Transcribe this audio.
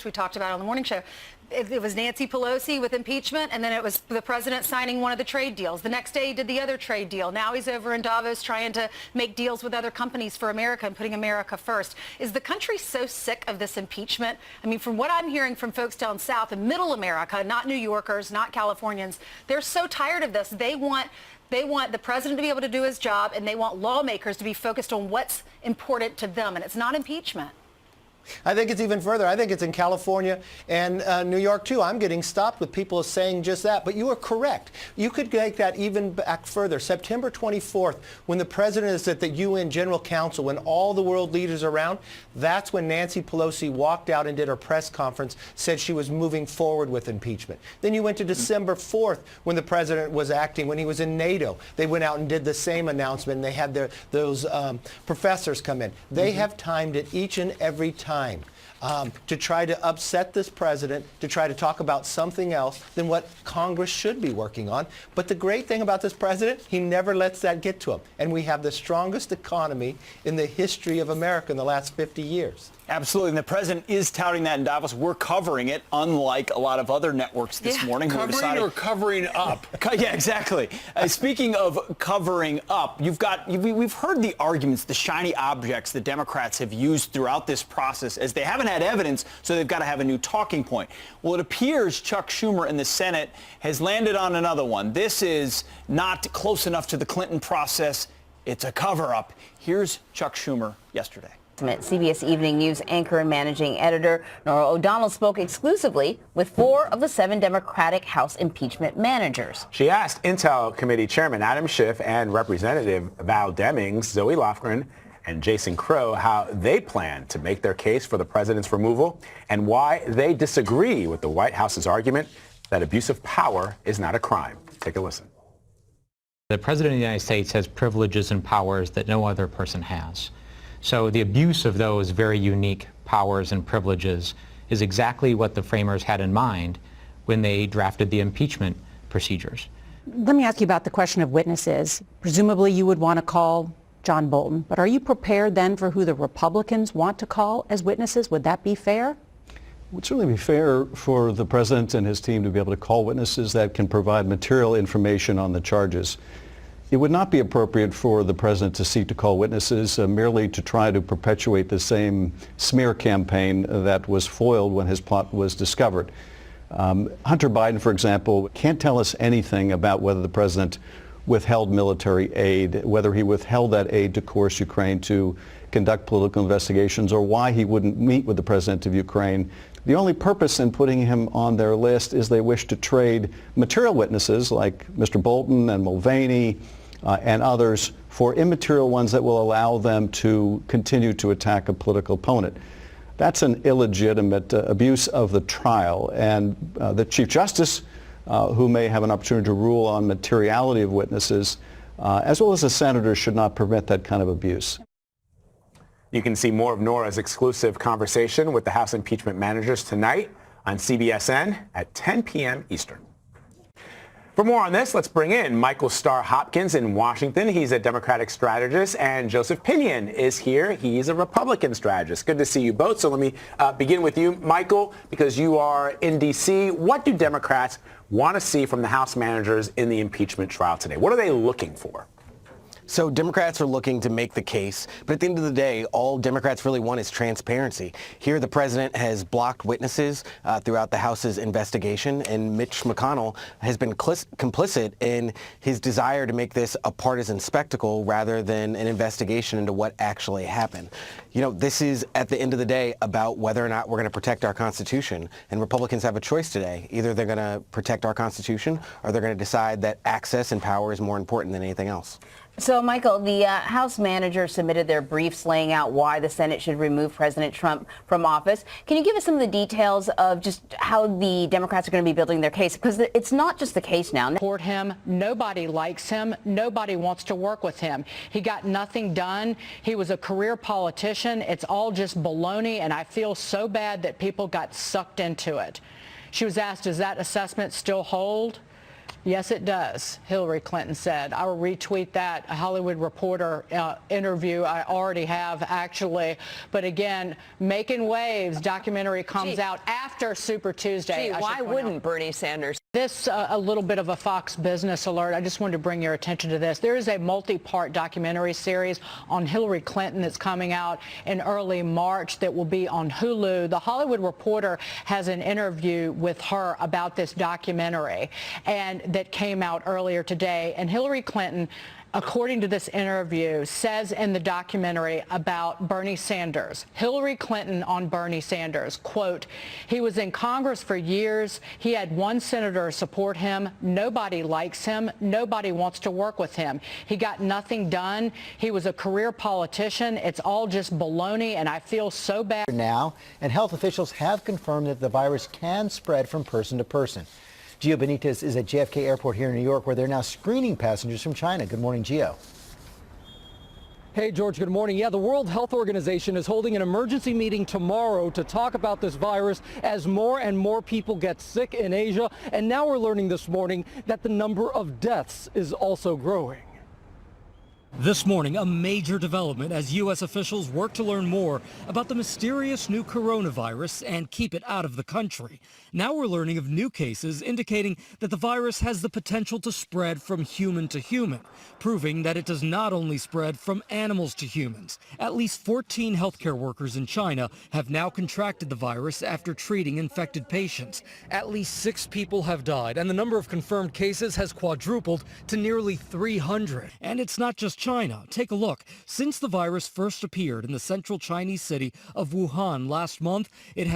We talked about it on the morning show. It was Nancy Pelosi with impeachment, and then it was the president signing one of the trade deals. The next day he did the other trade deal. Now he's over in Davos trying to make deals with other companies for America and putting America first. Is the country so sick of this impeachment? I mean, from what I'm hearing from folks down south in middle America, not New Yorkers, not Californians, they're so tired of this. They want the president to be able to do his job, and they want lawmakers to be focused on what's important to them, and it's not impeachment. I think it's even further. I think it's in California and New York, too. I'm getting stopped with people saying just that. But you are correct. You could take that even back further. September 24th, when the president is at the UN General Council, when all the world leaders are around, that's when Nancy Pelosi walked out and did her press conference, said she was moving forward with impeachment. Then you went to December 4th, when the president was acting, when he was in NATO. They went out and did the same announcement, and they had those professors come in. They have timed it each and every time to try to upset this president, to try to talk about something else than what Congress should be working on. But the great thing about this president, he never lets that get to him. And we have the strongest economy in the history of America in the last 50 years. Absolutely. And the president is touting that in Davos. We're covering it, unlike a lot of other networks this morning. Covering or covering up? Yeah, exactly. Speaking of covering up, we've heard the arguments, the shiny objects the Democrats have used throughout this process, as they haven't had evidence, so they've got to have a new talking point. Well, it appears Chuck Schumer in the Senate has landed on another one. This is not close enough to the Clinton process. It's a cover-up. Here's Chuck Schumer yesterday. CBS Evening News anchor and managing editor Norah O'Donnell spoke exclusively with 4 of the 7 Democratic House impeachment managers. She asked Intel Committee Chairman Adam Schiff and Representative Val Demings, Zoe Lofgren, and Jason Crow how they plan to make their case for the president's removal and why they disagree with the White House's argument that abuse of power is not a crime. Take a listen. The president of the United States has privileges and powers that no other person has. So the abuse of those very unique powers and privileges is exactly what the framers had in mind when they drafted the impeachment procedures. Let me ask you about the question of witnesses. Presumably you would want to call John Bolton, but are you prepared then for who the Republicans want to call as witnesses? Would that be fair? It would certainly be fair for the president and his team to be able to call witnesses that can provide material information on the charges. It would not be appropriate for the president to seek to call witnesses merely to try to perpetuate the same smear campaign that was foiled when his plot was discovered. Hunter Biden, for example, can't tell us anything about whether the president withheld military aid, whether he withheld that aid to coerce Ukraine to conduct political investigations, or why he wouldn't meet with the president of Ukraine. The only purpose in putting him on their list is they wish to trade material witnesses like Mr. Bolton and Mulvaney and others for immaterial ones that will allow them to continue to attack a political opponent. That's an illegitimate abuse of the trial, and the Chief Justice, who may have an opportunity to rule on materiality of witnesses, as well as the senators, should not permit that kind of abuse. You can see more of Norah's exclusive conversation with the House impeachment managers tonight on CBSN at 10 p.m. Eastern. For more on this, let's bring in Michael Starr Hopkins in Washington. He's a Democratic strategist, and Joseph Pinion is here. He's a Republican strategist. Good to see you both. So let me begin with you, Michael, because you are in D.C. What do Democrats want to see from the House managers in the impeachment trial today? What are they looking for? So Democrats are looking to make the case, but at the end of the day, all Democrats really want is transparency. Here, the president has blocked witnesses throughout the House's investigation, and Mitch McConnell has been complicit in his desire to make this a partisan spectacle rather than an investigation into what actually happened. You know, this is, at the end of the day, about whether or not we're going to protect our Constitution, and Republicans have a choice today. Either they're going to protect our Constitution, or they're going to decide that access and power is more important than anything else. So, Michael, the House managers submitted their briefs laying out why the Senate should remove President Trump from office. Can you give us some of the details of just how the Democrats are going to be building their case? Because it's not just the case now. Support him. Nobody likes him. Nobody wants to work with him. He got nothing done. He was a career politician. It's all just baloney, and I feel so bad that people got sucked into it. She was asked, does that assessment still hold? Yes, it does, Hillary Clinton said. I will retweet that Hollywood Reporter interview. I already have, actually. But again, Making Waves documentary comes out after Super Tuesday. Why wouldn't Bernie Sanders? This, a little bit of a Fox Business alert. I just wanted to bring your attention to this. There is a multi-part documentary series on Hillary Clinton that's coming out in early March that will be on Hulu. The Hollywood Reporter has an interview with her about this documentary and that came out earlier today. And Hillary Clinton, according to this interview, says in the documentary about Bernie Sanders, Hillary Clinton on Bernie Sanders, quote, he was in Congress for years. He had one senator support him. Nobody likes him. Nobody wants to work with him. He got nothing done. He was a career politician. It's all just baloney, and I feel so bad. Now, and health officials have confirmed that the virus can spread from person to person. Gio Benitez is at JFK Airport here in New York, where they're now screening passengers from China. Good morning, Gio. Hey, George, good morning. Yeah, the World Health Organization is holding an emergency meeting tomorrow to talk about this virus as more and more people get sick in Asia. And now we're learning this morning that the number of deaths is also growing. This morning, a major development as U.S. officials work to learn more about the mysterious new coronavirus and keep it out of the country. Now we're learning of new cases indicating that the virus has the potential to spread from human to human, proving that it does not only spread from animals to humans. At least 14 healthcare workers in China have now contracted the virus after treating infected patients. At least 6 people have died, and the number of confirmed cases has quadrupled to nearly 300. And it's not just China. Take a look. Since the virus first appeared in the central Chinese city of Wuhan last month, it has